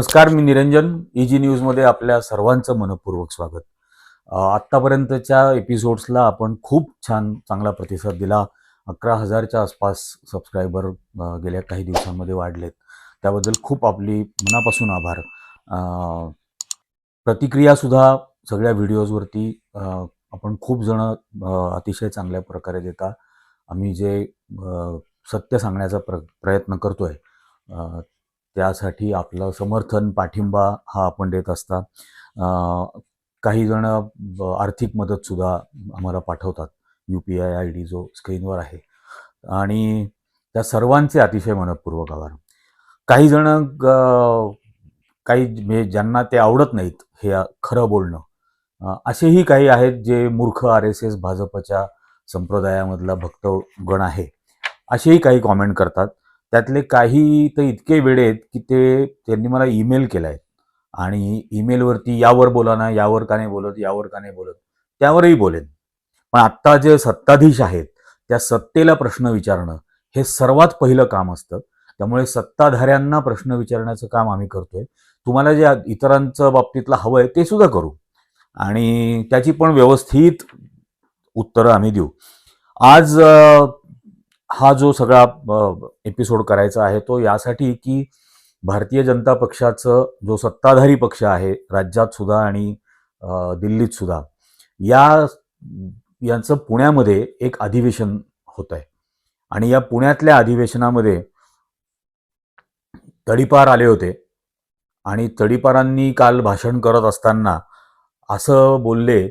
नमस्कार, मी निरंजन. इजी न्यूजमध्ये आपल्या सर्वांचं मनपूर्वक स्वागत. आत्तापर्यंतच्या एपिसोड्सला आपण खूप चांगला प्रतिसाद दिला. 11,000च्या आसपास सबस्क्रायबर गेल्या काही दिवसांमध्ये वाढलेत. त्याबद्दल खूप आपली मनापासून आभार. प्रतिक्रियासुद्धा सगळ्या व्हिडिओजवरती आपण खूप जण अतिशय चांगल्या प्रकारे देता. आम्ही जे सत्य सांगण्याचा प्रयत्न करतोय त्यासाठी आपलं समर्थन, पाठिंबा हा आपण देत असता. काही जण आर्थिक मदतसुद्धा आम्हाला पाठवतात. UPI ID जो स्क्रीनवर आहे, आणि त्या सर्वांचे अतिशय मनपूर्वक आभार. काही जण काही ज्यांना ते आवडत नाहीत हे खरं बोलणं, असेही काही आहेत जे मूर्ख RSS भाजपच्या संप्रदायामधला भक्तगण आहे, असेही काही कॉमेंट करतात. त्यातले काही तर इतके वेडे आहेत की त्यांनी मला ईमेल केलाय आणि ईमेलवरती यावर बोला ना, यावर का नाही बोलत, यावर का नाही बोलत, त्यावरही बोलेन. पण आत्ता जे सत्ताधीश आहेत त्या सत्तेला प्रश्न विचारणं हे सर्वात पहिलं काम असतं. त्यामुळे सत्ताधाऱ्यांना प्रश्न विचारण्याचं काम आम्ही करतोय. तुम्हाला जे इतरांचं बाबतीतलं हवंय ते सुद्धा करू, आणि त्याची पण व्यवस्थित उत्तरं आम्ही देऊ. आज हा जो सगळा एपिसोड करायचा आहे तो यासाठी की भारतीय जनता पक्षाचं जो सत्ताधारी पक्ष आहे राज्यात सुद्धा आणि दिल्लीत सुद्धा, यांचं पुण्यामध्ये एक अधिवेशन होत आहे. आणि या पुण्यातल्या अधिवेशनामध्ये तडीपार आले होते, आणि तडीपारांनी काल भाषण करत असताना असं बोलले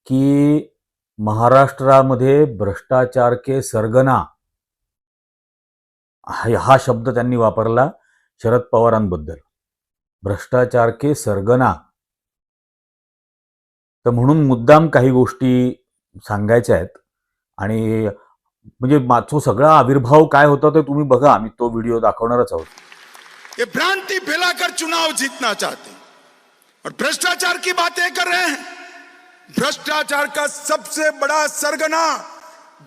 की महाराष्ट्रामध्ये भ्रष्टाचार के सरगना, हा शब्द त्यांनी वापरला शरद पवारांबद्दल. भ्रष्टाचार के सरगना. तर म्हणून मुद्दाम काही गोष्टी सांगायच्या आहेत, आणि म्हणजे माझा सगळा आविर्भाव काय होता ते तुम्ही बघा. आम्ही तो व्हिडिओ दाखवणारच आहोत. ये भ्रांति फैलाकर चुनाव जीतना चाहते हैं और भ्रष्टाचार की बातें कर रहे हैं। भ्रष्टाचार का सबसे बड़ा सरगना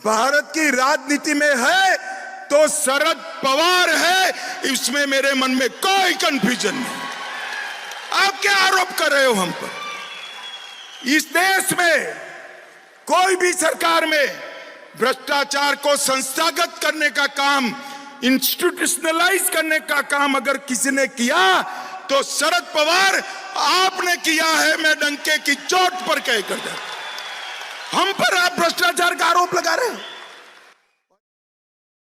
भारत की राजनीति में है तो शरद पवार है, इसमें मेरे मन में कोई कंफ्यूजन नहीं। आप क्या आरोप कर रहे हो हम पर? इस देश में कोई भी सरकार में भ्रष्टाचार को संस्थागत करने का काम, इंस्टीट्यूशनलाइज करने का काम अगर किसी ने किया तो शरद पवार आपने किया है। मैं डंके की चोट पर कह कर दे, हम पर आप भ्रष्टाचार का आरोप लगा रहे हो।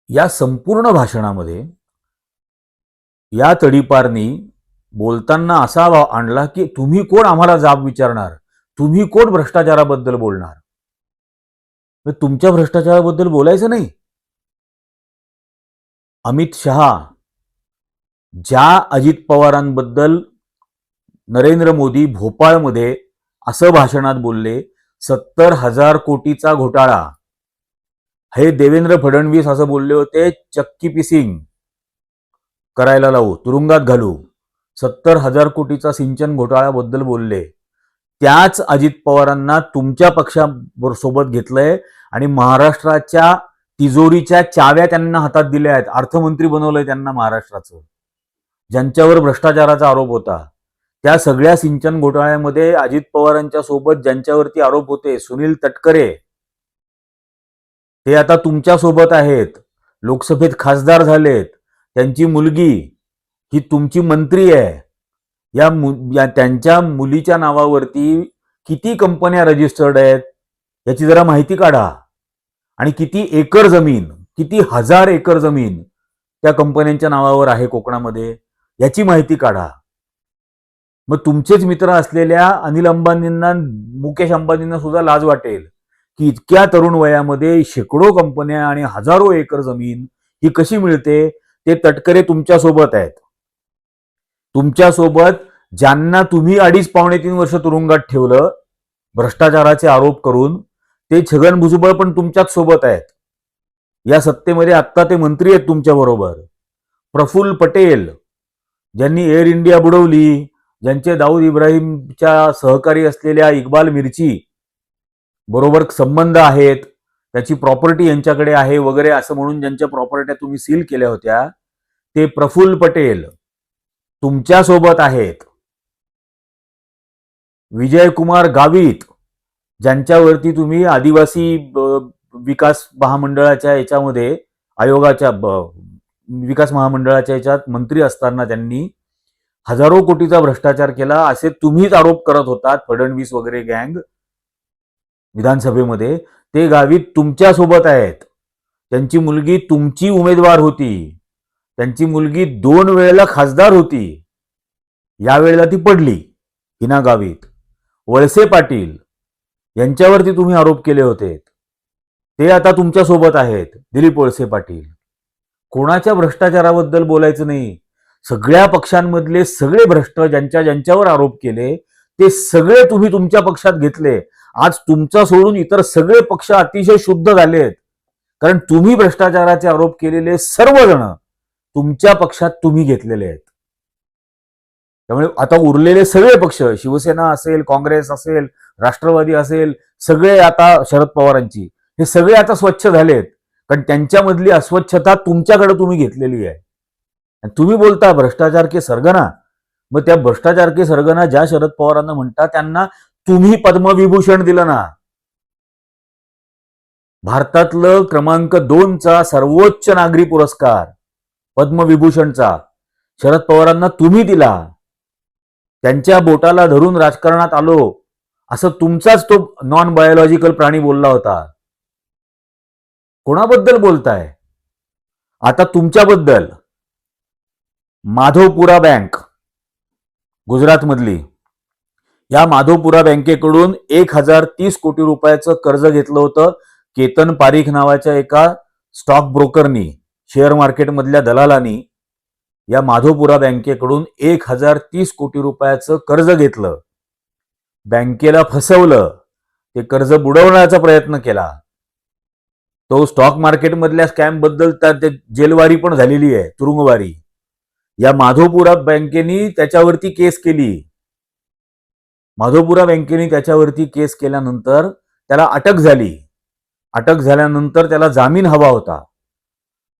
या संपूर्ण भाषणामध्ये या तडीपारनी बोलताना असा आणला की तुम्ही कोण आम्हाला जाब विचारणार, तुम्ही कोण भ्रष्टाचाराबद्दल बोलणार. तुमच्या भ्रष्टाचाराबद्दल बोलायचं नाही. अमित शहा ज्या अजित पवारांबद्दल नरेंद्र मोदी भोपाळमध्ये असं भाषणात बोलले, 70,000 कोटीचा घोटाळा, हे देवेंद्र फडणवीस असं बोलले होते, चक्की पिसिंग करायला लावू, तुरुंगात घालू. 70,000 कोटीचा सिंचन घोटाळ्याबद्दल बोलले. त्याच अजित पवारांना तुमच्या पक्षासोबत घेतलंय आणि महाराष्ट्राच्या तिजोरीच्या चाव्या त्यांना हातात दिल्या आहेत. अर्थमंत्री बनवलंय त्यांना महाराष्ट्राचं. ज्यांच्यावर भ्रष्टाचाराचा आरोप होता, त्या सगळ्या सिंचन घोटाळ्यामध्ये अजित पवारांच्या सोबत ज्यांच्यावरती आरोप होते, सुनील तटकरे, ते आता तुमच्या सोबत आहेत, लोकसभेत खासदार झालेत. त्यांची मुलगी ही तुमची मंत्री आहे. त्यांच्या मुलीच्या नावावरती किती कंपन्या रजिस्टर्ड आहेत याची जरा माहिती काढा. आणि किती एकर जमीन, किती हजार एकर जमीन त्या कंपन्यांच्या नावावर आहे कोकणामध्ये याची माहिती काढा. मग तुमचेच मित्र असलेल्या अनिल अंबानींना, मुकेश अंबानींना सुद्धा लाज वाटेल की इतक्या तरुण वयामध्ये शेकडो कंपन्या आणि हजारो एकर जमीन ही कशी मिळते. ते तटकरे तुमच्या सोबत आहेत. तुमच्यासोबत ज्यांना तुम्ही 2.5-3 वर्ष तुरुंगात ठेवलं भ्रष्टाचाराचे आरोप करून, ते छगन भुजबळ पण तुमच्याच सोबत आहेत. या सत्तेमध्ये आत्ता ते मंत्री आहेत तुमच्या बरोबर. प्रफुल्ल पटेल, ज्यांनी एअर इंडिया बुडवली, ज्यांचे दाऊद इब्राहिमच्या सहकारी असलेल्या इक्बाल मिर्ची बरोबर संबंध आहेत, त्याची प्रॉपर्टी यांच्याकडे आहे वगैरे असं म्हणून ज्यांच्या प्रॉपर्ट्या तुम्ही सील केल्या होत्या, ते प्रफुल्ल पटेल तुमच्या सोबत आहेत. विजयकुमार गावित, ज्यांच्यावरती तुम्ही आदिवासी विकास महामंडळाच्या याच्यामध्ये आयोगाच्या विकास महामंडळाच्या याच्यात मंत्री असताना त्यांनी हजारो कोटीचा भ्रष्टाचार केला असे तुम्हीच आरोप करत होतात, फडणवीस वगैरे गँग विधानसभेमध्ये. ते गावित तुमच्या सोबत आहेत. त्यांची मुलगी तुमची उमेदवार होती. त्यांची मुलगी 2 वेळेला खासदार होती. यावेळेला ती पडली. हिना गावित. वळसे पाटील यांच्यावरती तुम्ही आरोप केले होते, ते आता तुमच्या सोबत आहेत. दिलीप वळसे पाटील. कोणाच्या भ्रष्टाचाराबद्दल बोलायचं नाही. सगळ्या पक्षांमधले सगळे भ्रष्ट ज्यांच्यावर आरोप केले ते सगळे तुम्ही तुमच्या पक्षात घेतले. आज तुमचा सोडून इतर सगळे पक्ष अतिशय शुद्ध झालेत, कारण तुम्ही भ्रष्टाचाराचे आरोप केलेले सर्वजण तुमच्या पक्षात तुम्ही घेतलेले आहेत. त्यामुळे आता उरलेले सगळे पक्ष, शिवसेना असेल, काँग्रेस असेल, राष्ट्रवादी असेल, सगळे आता शरद पवारांची, हे सगळे आता स्वच्छ झालेत, कारण त्यांच्यामधली अस्वच्छता तुमच्याकडे तुम्ही घेतलेली आहे. आणि तुम्ही बोलता भ्रष्टाचार के सरगना. मग त्या भ्रष्टाचार के सरगना ज्या शरद पवारांना म्हणता त्यांना तुम्ही पद्मविभूषण दिलं ना. भारतातलं क्रमांक 2चा सर्वोच्च नागरी पुरस्कार पद्मविभूषणचा शरद पवारांना तुम्ही दिला. त्यांच्या बोटाला धरून राजकारणात आलो असं तुमचाच तो नॉन बायोलॉजिकल प्राणी बोलला होता. कोणाबद्दल बोलताय? आता तुमच्याबद्दल. माधवपुरा बँक गुजरातमधली, या माधवपुरा बँकेकडून 1030 कोटी रुपयाचं कर्ज घेतलं होतं केतन पारीख नावाच्या एका स्टॉक ब्रोकरनी, शेअर मार्केटमधल्या दलालांनी या माधवपुरा बँकेकडून 1030 कोटी रुपयाचं कर्ज घेतलं. बँकेला फसवलं. ते कर्ज बुडवण्याचा प्रयत्न केला. तो स्टॉक मार्केटमधल्या स्कॅम बद्दल ते जेलवारी पण झालेली आहे, तुरुंगवारी. या माधवपुरा बँकेनी त्याच्यावरती केस केली. माधवपुरा बँकेने त्याच्यावरती केस केल्यानंतर त्याला अटक झाली. अटक झाल्यानंतर त्याला जामीन हवा होता.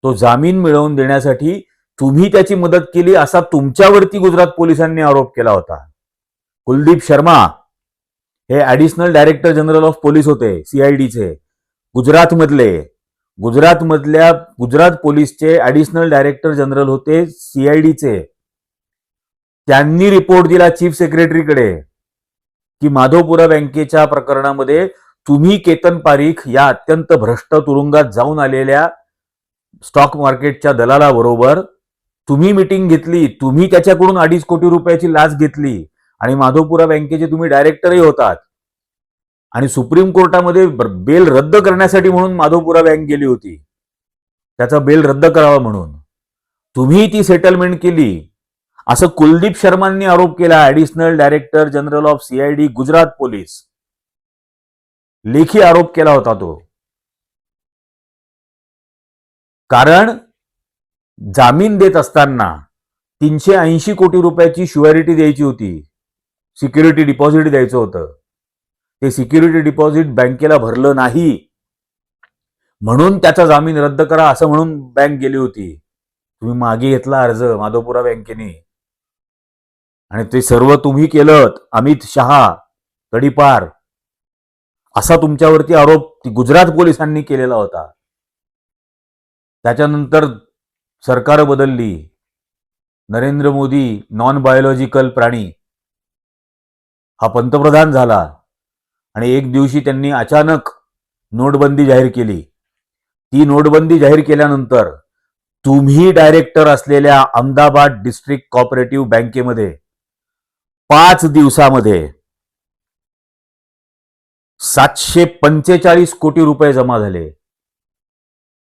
तो जामीन मिळवून देण्यासाठी तुम्ही त्याची मदत केली असा तुमच्यावरती गुजरात पोलिसांनी आरोप केला होता. कुलदीप शर्मा हे additional director general of police होते, सीआयडीचे गुजरातमधले. गुजरात पोलीसचे ऍडिशनल डायरेक्टर जनरल होते सीआयडीचे. त्यांनी रिपोर्ट दिला चीफ सेक्रेटरीकडे की माधवपुरा बँकेच्या प्रकरणामध्ये तुम्ही केतन पारीख या अत्यंत भ्रष्ट तुरुंगात जाऊन आलेल्या स्टॉक मार्केटच्या दलालाबरोबर तुम्ही मीटिंग घेतली, तुम्ही त्याच्याकडून 2.5 कोटी रुपयाची लाच घेतली आणि माधवपुरा बँकेचे तुम्ही डायरेक्टरही होतात. आणि सुप्रीम कोर्टामध्ये बेल रद्द करण्यासाठी म्हणून माधवपुरा बँक गेली होती, त्याचा बेल रद्द करावा म्हणून तुम्ही ती सेटलमेंट केली असं कुलदीप शर्मांनी आरोप केला. Additional director general of CID Gujarat police, लेखी आरोप केला होता तो. कारण जामीन देत असताना 380 कोटी रुपयाची श्युअरिटी द्यायची होती, सिक्युरिटी डिपॉझिट द्यायचं होतं. ते सिक्युरिटी डिपॉझिट बँकेला भरलं नाही म्हणून त्याचा जामीन रद्द करा असं म्हणून बँक गेली होती. तुम्ही मागे घेतला अर्ज माधवपुरा बँकेने आणि ते सर्व तुम्ही केलं. अमित शहा तडीपार असा तुमच्यावरती आरोप गुजरात पोलिसांनी केलेला होता. त्याच्यानंतर सरकार बदलली. नरेंद्र मोदी नॉन बायोलॉजिकल प्राणी हा पंतप्रधान झाला आणि एक दिवशी त्यांनी अचानक नोटबंदी जाहीर केली. ती नोटबंदी जाहीर केल्यानंतर तुम्ही डायरेक्टर असलेल्या अहमदाबाद डिस्ट्रिक्ट कोऑपरेटिव्ह बँकेमध्ये 5 दिवसामध्ये 745 कोटी रुपये जमा झाले.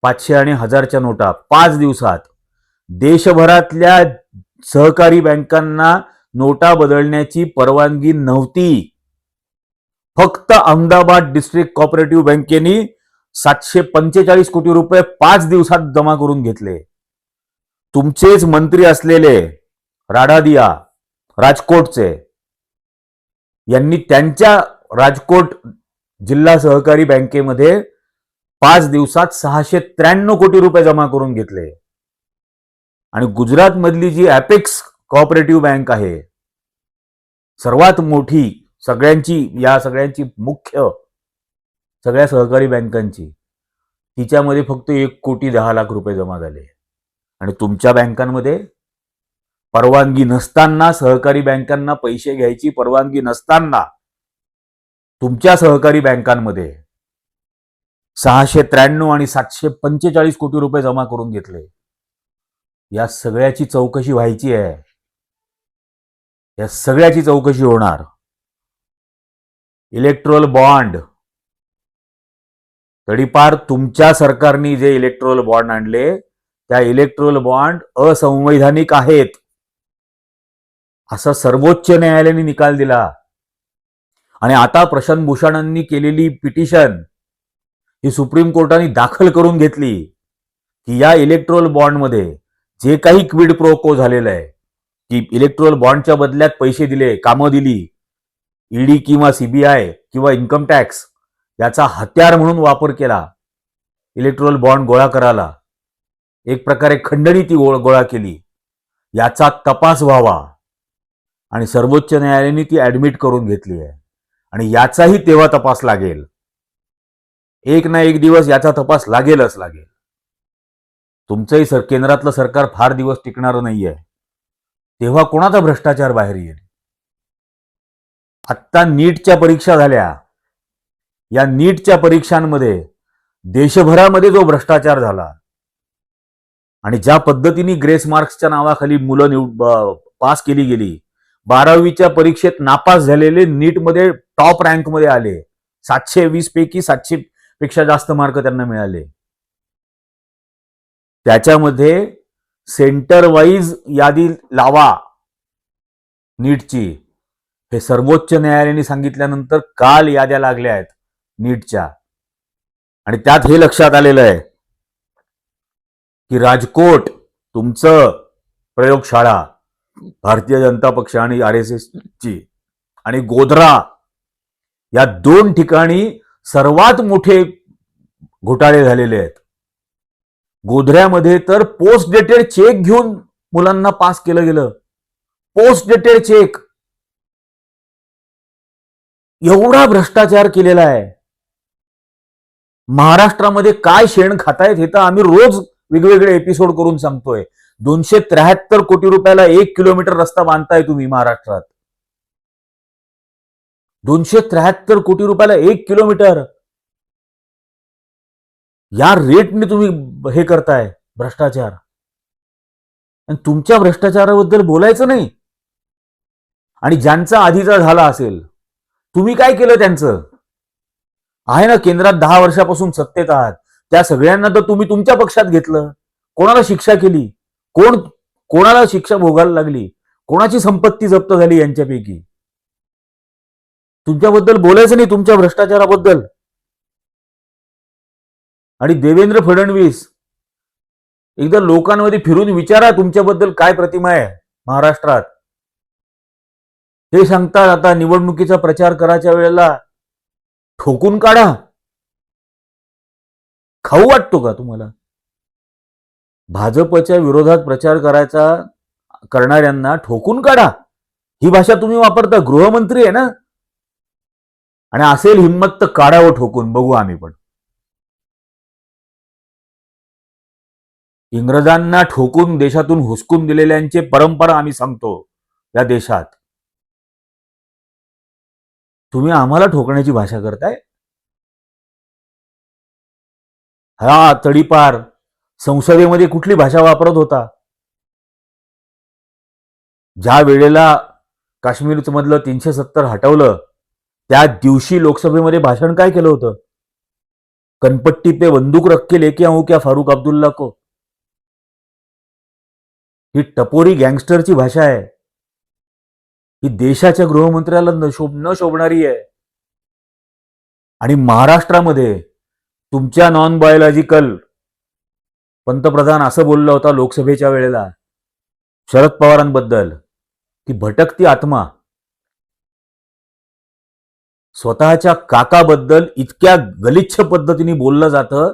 500 आणि 1000च्या नोटा 5 दिवसात. देशभरातल्या सहकारी बँकांना नोटा बदलण्याची परवानगी नव्हती. फक्त अहमदाबाद डिस्ट्रिक्ट कोऑपरेटिव्ह बँकेनी 745 कोटी रुपये 5 दिवसात जमा करून घेतले. तुमचेच मंत्री असलेले राडादिया राजकोटचे यांनी त्यांच्या राजकोट जिल्हा सहकारी बँकेमध्ये 5 दिवसात 693 कोटी रुपये जमा करून घेतले. आणि गुजरात मधली जी अपेक्स कोऑपरेटिव्ह बँक आहे, सर्वात मोठी, या सगळ्यांची मुख्य, सगळ्या सहकारी बँकांची, तिच्यामध्ये फक्त 1,10,00,000 जमा झाले. आणि तुमच्या बँकांमध्ये परवानगी नसताना, सहकारी बँकांना पैसे घ्यायची परवानगी नसताना, तुमच्या सहकारी बँकांमध्ये 693 आणि 745 कोटी रुपये जमा करून घेतले. या सगळ्याची चौकशी व्हायची आहे. या सगळ्याची चौकशी होणार. इलेक्ट्रोल बॉन्ड, तडीपार तुमच्या सरकारने जे इलेक्ट्रोल बॉन्ड आणले, त्या इलेक्ट्रोल बॉन्ड असंवैधानिक आहेत, असा सर्वोच्च न्यायालयाने निकाल दिला. आणि आता प्रशांत भूषणांनी केलेली पिटिशन ही सुप्रीम कोर्टाने दाखल करून घेतली की या इलेक्ट्रोल बॉन्डमध्ये जे काही क्विड प्रो को झालेलं आहे, की इलेक्ट्रोल बॉन्डच्या बदल्यात पैसे दिले, कामं दिली, ईडी किंवा सीबीआय किंवा इन्कम टॅक्स याचा हत्यार म्हणून वापर केला इलेक्ट्रोल बॉन्ड गोळा करायला, एक प्रकारे खंडणी ती गोळा केली, याचा तपास व्हावा. आणि सर्वोच्च न्यायालयाने ती ऍडमिट करून घेतली आहे. आणि याचाही तेव्हा तपास लागेल. एक ना एक दिवस याचा तपास लागेलच लागेल. तुमचंही केंद्रातलं सरकार फार दिवस टिकणार नाहीये. तेव्हा कोणाचा भ्रष्टाचार बाहेर येईल. आत्ता नीटच्या परीक्षा झाल्या. या नीटच्या परीक्षांमध्ये देशभरामध्ये जो भ्रष्टाचार झाला आणि ज्या पद्धतीने ग्रेस मार्क्सच्या नावाखाली मुलं पास केली गेली, 12वीच्या परीक्षेत नापास झालेले नीटमध्ये टॉप रँकमध्ये आले. 720 पैकी 700 पेक्षा जास्त मार्क त्यांना मिळाले. त्याच्यामध्ये सेंटर वाईज यादी लावा नीटची, हे सर्वोच्च न्यायालयाने सांगितल्यानंतर काल याद्या लागल्या आहेत नीटच्या. आणि त्यात हे लक्षात आलेलं आहे की राजकोट तुमचं प्रयोगशाळा भारतीय जनता पक्ष आणि RSS ची, आणि गोध्रा या 2 ठिकाणी सर्वात मोठे घोटाळे झालेले आहेत. गोध्र्यामध्ये तर पोस्ट डेटेड चेक घेऊन मुलांना पास केलं गेलं. Post dated cheque. एवढा भ्रष्टाचार केलेला आहे. महाराष्ट्रामध्ये काय शेण खातायत हे तर आम्ही रोज वेगवेगळे एपिसोड करून सांगतोय. 273 कोटी रुपयाला 1 किलोमीटर रस्ता बांधताय तुम्ही महाराष्ट्रात. 273 कोटी रुपयाला 1 किलोमीटर. या रेटने तुम्ही हे करताय भ्रष्टाचार. आणि तुमच्या भ्रष्टाचाराबद्दल बोलायचं नाही. आणि ज्यांचा आधीचा झाला असेल, तुम्ही काय केलं त्यांचं? आहे ना, केंद्रात 10 वर्षापासून सत्तेत आहात, त्या सगळ्यांना तर तुम्ही तुमच्या पक्षात घेतलं. कोणाला शिक्षा केली? कोणाला शिक्षा भोगायला लागली? कोणाची संपत्ती जप्त झाली यांच्यापैकी? तुमच्याबद्दल बोलायचं नाही, तुमच्या भ्रष्टाचाराबद्दल. आणि देवेंद्र फडणवीस, एकदा लोकांमध्ये फिरून विचारा तुमच्याबद्दल काय प्रतिमा आहे महाराष्ट्रात. हे सांगतात आता निवडणुकीचा प्रचार करायच्या वेळेला ठोकून काढा. खाऊ वाटतो का तुम्हाला? भाजपच्या विरोधात प्रचार करणाऱ्यांना ठोकून काढा, ही भाषा तुम्ही वापरता. गृहमंत्री आहे ना. आणि असेल हिंमत तर काढावं ठोकून, बघू आम्ही पण. इंग्रजांना ठोकून देशातून हुसकून दिलेल्यांचे परंपरा आम्ही सांगतो या देशात. तुम्ही आम्हाला ठोकण्याची भाषा करताय. हा तडीपार संसदेमध्ये कुठली भाषा वापरत होता? ज्या वेळेला काश्मीर मधलं 370 हटवलं, त्या दिवशी लोकसभेमध्ये भाषण काय केलं होतं? कनपट्टी पे बंदूक रख के लेके आऊं क्या फारूक अब्दुल्ला को. ही टपोरी गँगस्टरची भाषा आहे. ही देशाच्या गृहमंत्र्याला न शोभणारी आहे. आणि महाराष्ट्रामध्ये तुमच्या नॉन बायोलॉजिकल पंतप्रधान असं बोलला होता लोकसभेच्या वेळेला शरद पवारांबद्दल की भटकती आत्मा. स्वतःच्या काकाबद्दल इतक्या गलिच्छ पद्धतीने बोललं जातं.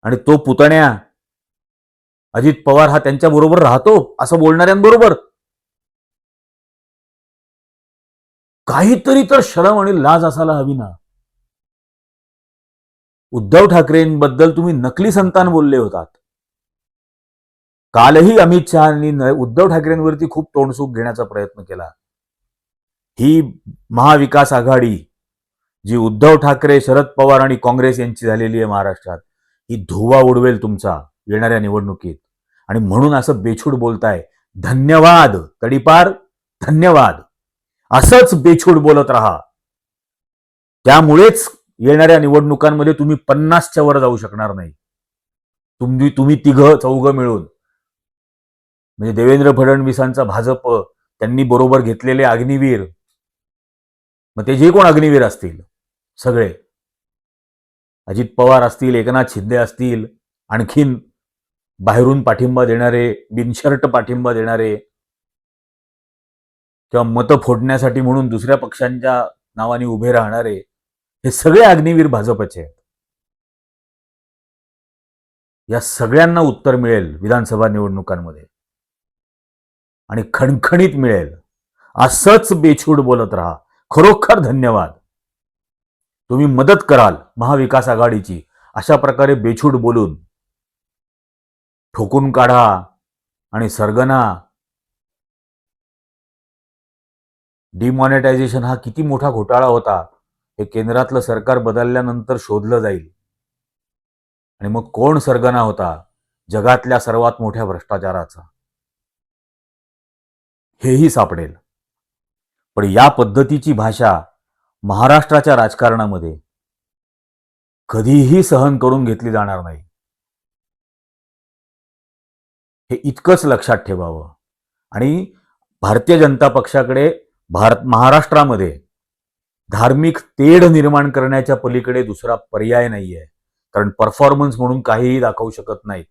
आणि तो पुतण्या अजित पवार हा त्यांच्या बरोबर राहतो असं बोलणाऱ्यांबरोबर. काहीतरी तर शरम आणि लाज असायला हवी ना. उद्धव ठाकरेंबद्दल तुम्ही नकली संतान बोलले होतात. कालही अमित शहानी उद्धव ठाकरेंवरती खूप तोंडसूक घेण्याचा प्रयत्न केला. ही महाविकास आघाडी जी उद्धव ठाकरे, शरद पवार आणि काँग्रेस यांची झालेली आहे महाराष्ट्रात, ही धुव्वा उडवेल तुमचा येणाऱ्या निवडणुकीत. आणि म्हणून असं बेछूट बोलताय. धन्यवाद तडीपार, धन्यवाद. असंच बेछूट बोलत राहा. त्यामुळेच येणाऱ्या निवडणुकांमध्ये तुम्ही 50च्या वर जाऊ शकणार नाही. तुम्ही तिघं चौघं मिळून, म्हणजे देवेंद्र फडणवीसांचा भाजप, त्यांनी बरोबर घेतलेले अग्निवीर, मग ते जे कोण अग्निवीर असतील सगळे, अजित पवार असतील, एकनाथ शिंदे असतील, आणखीन बाहेरून पाठिंबा देणारे, बिनशर्त पाठिंबा देणारे, किंवा मतं फोडण्यासाठी म्हणून दुसऱ्या पक्षांच्या नावाने उभे राहणारे, हे सगळे अग्निवीर भाजपचे आहेत. या सगळ्यांना उत्तर मिळेल विधानसभा निवडणुकांमध्ये आणि खणखणीत मिळेल. असंच बेछूट बोलत राहा. खरोखर धन्यवाद. तुम्ही मदत कराल महाविकास आघाडीची अशा प्रकारे बेछूट बोलून. ठोकून काढा आणि सरगना. डिमॉनिटायझेशन हा किती मोठा घोटाळा होता हे केंद्रातलं सरकार बदलल्यानंतर शोधलं जाईल. आणि मग कोण सरगना होता जगातल्या सर्वात मोठ्या भ्रष्टाचाराचा, हेही सापडेल. पण या पद्धतीची भाषा महाराष्ट्राच्या राजकारणामध्ये कधीही सहन करून घेतली जाणार नाही. हे इतकंच लक्षात ठेवावं. आणि भारतीय जनता पक्षाकडे महाराष्ट्रामध्ये धार्मिक तेढ निर्माण करण्याच्या पलीकडे दुसरा पर्याय नाहीये. कारण परफॉर्मन्स म्हणून काहीही दाखवू शकत नाहीत.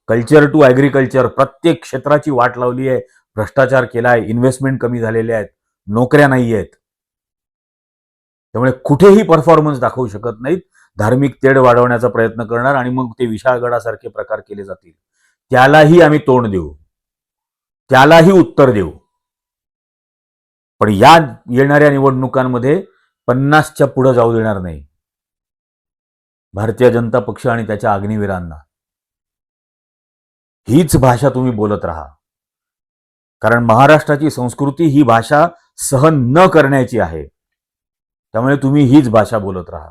कल्चर टू ॲग्रिकल्चर, प्रत्येक क्षेत्राची वाट लावली आहे, भ्रष्टाचार केलाय, इन्व्हेस्टमेंट कमी झालेले आहेत, नोकऱ्या नाही आहेत. त्यामुळे कुठेही परफॉर्मन्स दाखवू शकत नाहीत. धार्मिक तेढ वाढवण्याचा प्रयत्न करणार आणि मग ते विशाळगडासारखे प्रकार केले जातील. त्यालाही आम्ही तोंड देऊ, त्यालाही उत्तर देऊ. पण या येणाऱ्या निवडणुकांमध्ये 50च्या पुढे जाऊ देणार नाही भारतीय जनता पक्ष आणि त्याच्या अग्निवीरांना. हीच भाषा तुम्ही बोलत राहा. कारण महाराष्ट्राची संस्कृती ही भाषा सहन न करण्याची आहे. त्यामुळे तुम्ही हीच भाषा बोलत राहा.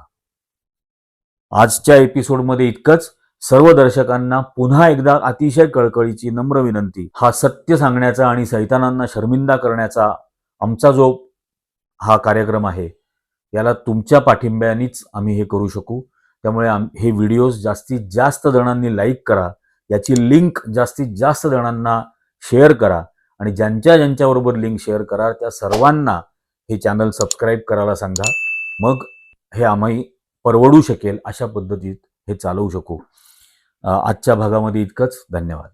आजच्या एपिसोडमध्ये इतकंच. सर्व दर्शकांना पुन्हा एकदा अतिशय कळकळीची नम्र विनंती. हा सत्य सांगण्याचा आणि सैतानांना शर्मिंदा करण्याचा आमचा जो हा कार्यक्रम आहे, याला तुमच्या पाठिंब्यानेच आम्ही हे करू शकू. त्यामुळे हे व्हिडिओज जास्तीत जास्त जणांनी लाईक करा, याची लिंक जास्तीत जास्त जणांना शेअर करा आणि ज्यांच्याबरोबर लिंक शेअर करा त्या सर्वांना हे चॅनल सबस्क्राईब करायला सांगा. मग हे आम्ही परवडू शकेल अशा पद्धतीत हे चालवू शकू. आजच्या भागामध्ये इतकंच. धन्यवाद.